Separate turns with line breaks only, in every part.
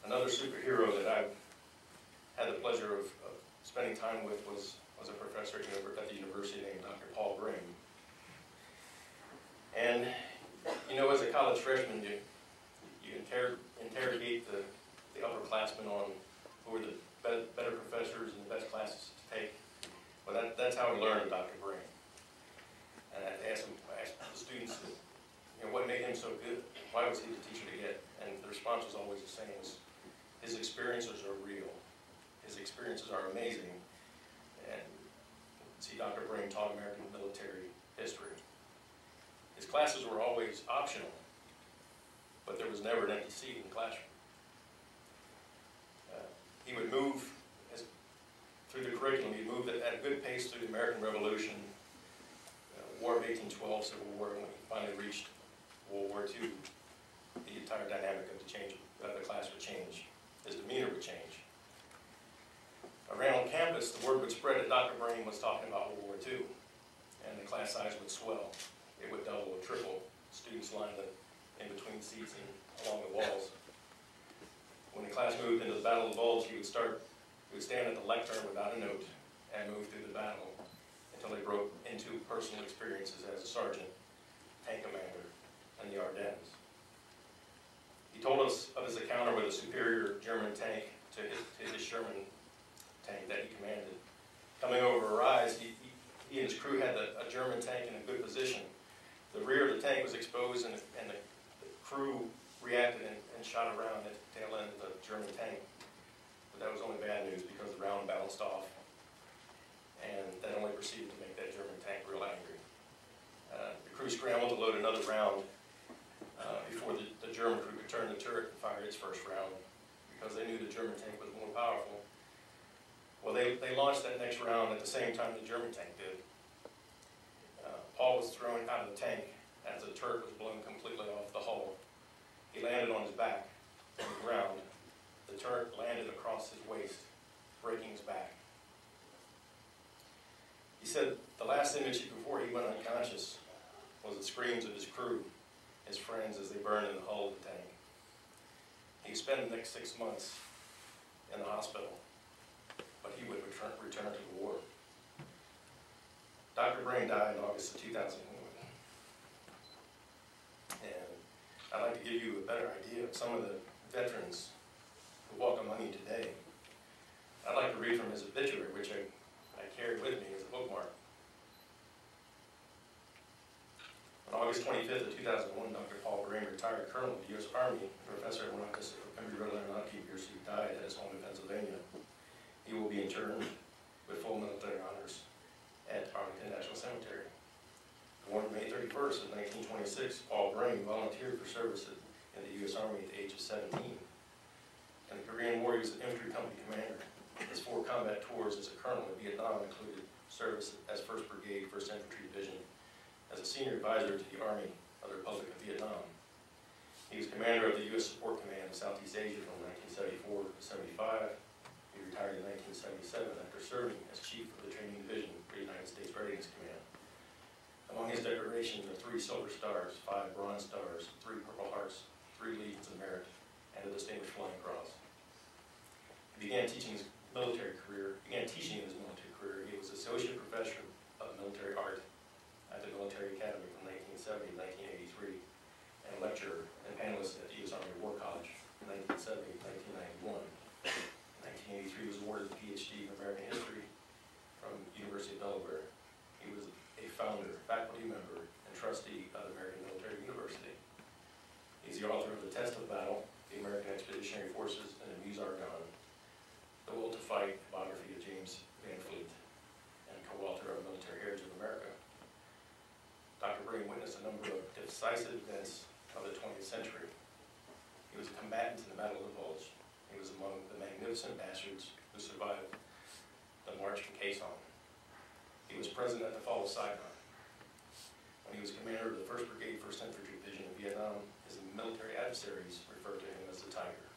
Another superhero that I've had the pleasure of spending time with was a professor at the university named Dr. Paul Graham. And, you know, as a college freshman, you interrogate the upperclassmen on who are the better professors and the best classes to take. Well, that's how we learned Dr. Graham. And I asked the students, you know, what made him so good? Why was he the teacher to get? And the response was always the same: his experiences are real. His experiences are amazing. And see, Dr. Graham taught American military history. His classes were always optional, but there was never an empty seat in the classroom. He would move through the curriculum. He moved at a good pace through the American Revolution, War of 1812, Civil War, and when he finally reached World War II, the entire dynamic of the class would change. His demeanor would change. Around campus, the word would spread that Dr. Graham was talking about World War II, and the class size would swell. It would double or triple. Students lined up in between seats and along the walls. When the class moved into the Battle of the Bulge, he would stand at the lectern without a note and move through the battle until they broke into personal experiences as a sergeant, tank commander, in the Ardennes. He told us of his encounter with a superior German tank to his Sherman tank that he commanded. Coming over a rise, he and his crew had a German tank in a good position. The rear of the tank was exposed, and the crew reacted and shot around at the tail end of the German tank. But that was only bad news because the round bounced off, and that only proceeded to make that German tank real angry. The crew scrambled to load another round before the German crew could turn the turret and fire its first round, because they knew the German tank was more powerful. Well, they launched that next round at the same time the German tank did. Paul was thrown out of the tank as the turret was blown completely off the hull. He landed on his back on the ground. The turret landed across his waist, breaking his back. He said the last image before he went unconscious was the screams of his crew, his friends, as they burned in the hull of the tank. He would spend the next 6 months in the hospital, but he would return to the war. Dr. Graham died in August of 2001. And I'd like to give you a better idea of some of the veterans who walk among you today. I'd like to read from his obituary, which I carry with me as a bookmark. On August 25th of 2001, Dr. Paul Graham, retired colonel of the U.S. Army, professor at ROTC for Embry-Riddle Aeronautical University, died at his home in Pennsylvania. He will be interred with full military honors at Arlington National Cemetery. Born May 31st of 1926, Paul Graham volunteered for service in the U.S. Army at the age of 17. In the Korean War, he was an infantry company commander. His 4 combat tours as a colonel in Vietnam included service as 1st Brigade, 1st Infantry Division, as a senior advisor to the Army of the Republic of Vietnam. He was commander of the U.S. Support Command in Southeast Asia from 1974 to 75. He retired in 1977 after serving as chief of the training division for the United States Readiness Command. Among his decorations are 3 Silver Stars, 5 Bronze Stars, 3 Purple Hearts, 3 Legions of Merit, and a Distinguished Flying Cross. He began teaching his military career. He was associate professor of military art at the Military Academy from 1970 to 1983, and a lecturer and panelist at the U.S. Army War College from 1970 to 1991. In 1983, he was awarded a PhD in American History from University of Delaware. He was a founder, faculty member, and trustee of American Military University. He's the author of The Test of Battle, The American Expeditionary Forces and the Meuse-Argonne, The Will to Fight, biography of James Van Fleet, and co-author of Military Heritage of America. Dr. Graham witnessed a number of decisive events of the 20th century. He was a combatant in the Battle of the Bulge. He was among the magnificent bastards who survived the march from Quezon. He was present at the fall of Saigon. When he was commander of the 1st Brigade, 1st Infantry Division in Vietnam, his military adversaries referred to him as the Tiger.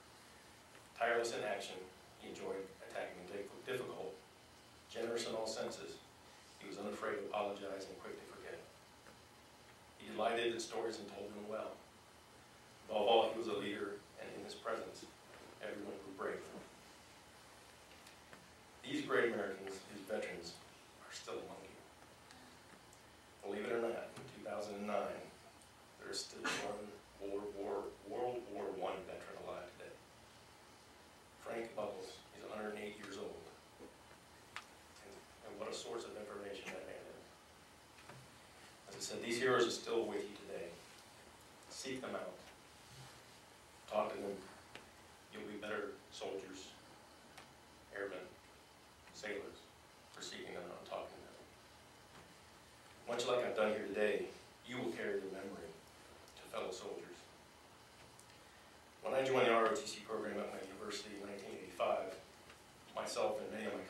Tireless in action, he enjoyed attacking difficult, generous in all senses. He was unafraid to apologize and quick to forget. He delighted in stories and told them well. Above all, he was a leader, and in his presence, everyone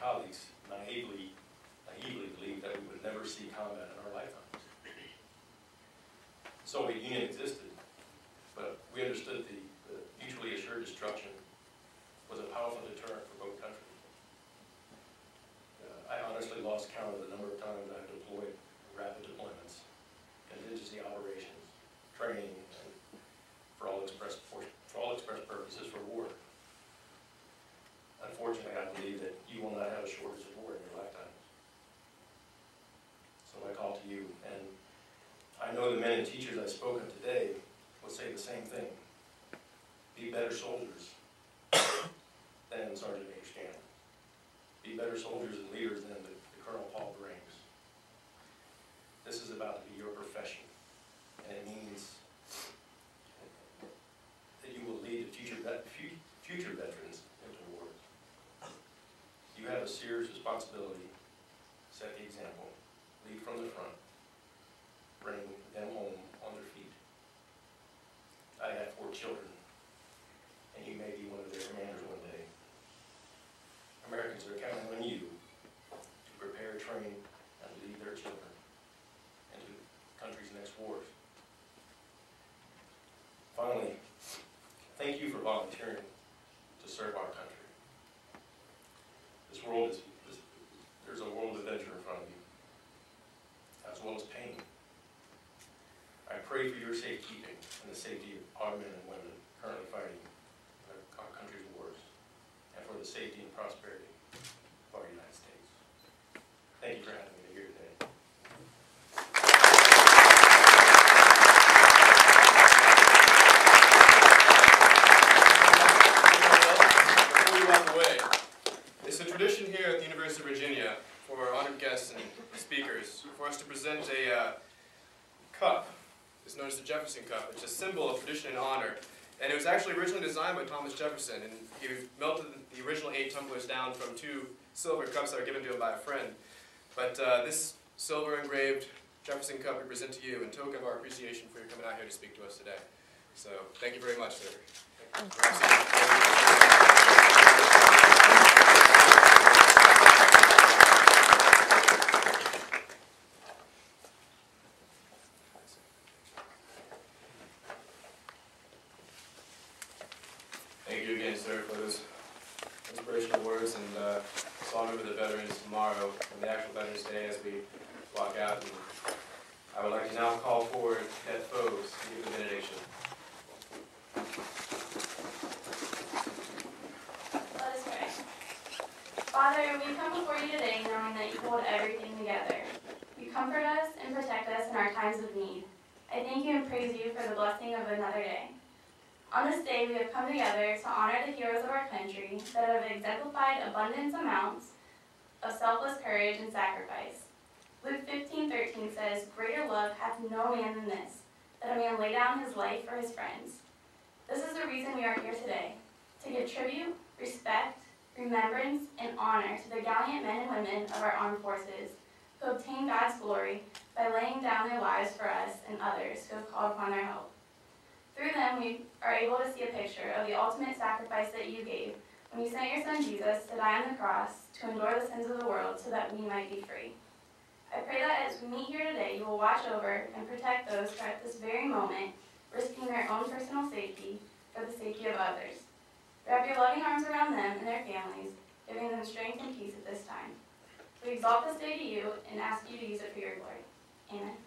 colleagues naively believed that we would never see combat in our lifetimes. So a union existed, but we understood the mutually assured destruction was a powerful deterrent for both countries. I honestly lost count of the number of times I deployed rapid deployments, contingency operations, training, and for all express purposes for war. Unfortunately, I believe that you will not have a shortage of war in your lifetime. So my call to you, and I know the men and teachers I've spoken today will say the same thing. Be better soldiers than Sergeant Major Stanley. Be better soldiers and leaders than the Colonel Paul Brings. This is about to be your profession, and it means that you will lead the future veterans into war. You have a serious responsibility. Set the example. Lead from the front. Bring them home on their feet. I have 4 children, and you may be one of their commanders one day. Americans are counting on you to prepare, train, and lead their children into the country's next wars. Finally, thank you for volunteering to serve our country. This world there's a world of adventure in front of you, as well as pain. I pray for your safekeeping and the safety of our men and women currently fighting our country's wars, and for the safety and prosperity of our United States. Thank you for having me here today.
Before we walk away, it's a tradition here at the University of Virginia for our honored guests and speakers for us to present a cup. It's known as the Jefferson Cup. It's a symbol of tradition and honor. And it was actually originally designed by Thomas Jefferson, and he melted the original 8 tumblers down from 2 silver cups that were given to him by a friend. But this silver engraved Jefferson Cup we present to you in token of our appreciation for your coming out here to speak to us today. So thank you very much, sir. Thank you again, sir, for those inspirational words, and so I'll remember the veterans tomorrow on the actual Veterans Day as we walk out. And I would like to now call forward Cadet Foes to give the benediction.
Let us pray. Father, we come before you today knowing that you hold everything together. You comfort us and protect us in our times of need. I thank you and praise you for the blessing of another day. On this day, we have come together to honor the heroes of our country that have exemplified abundant amounts of selfless courage and sacrifice. Luke 15:13 says, "Greater love hath no man than this, that a man lay down his life for his friends." This is the reason we are here today, to give tribute, respect, remembrance, and honor to the gallant men and women of our armed forces who obtain God's glory by laying down their lives for us and others who have called upon their help. Through them, we are able to see a picture of the ultimate sacrifice that you gave when you sent your son Jesus to die on the cross to endure the sins of the world so that we might be free. I pray that as we meet here today, you will watch over and protect those who are at this very moment risking their own personal safety for the safety of others. Wrap your loving arms around them and their families, giving them strength and peace at this time. We exalt this day to you and ask you to use it for your glory. Amen.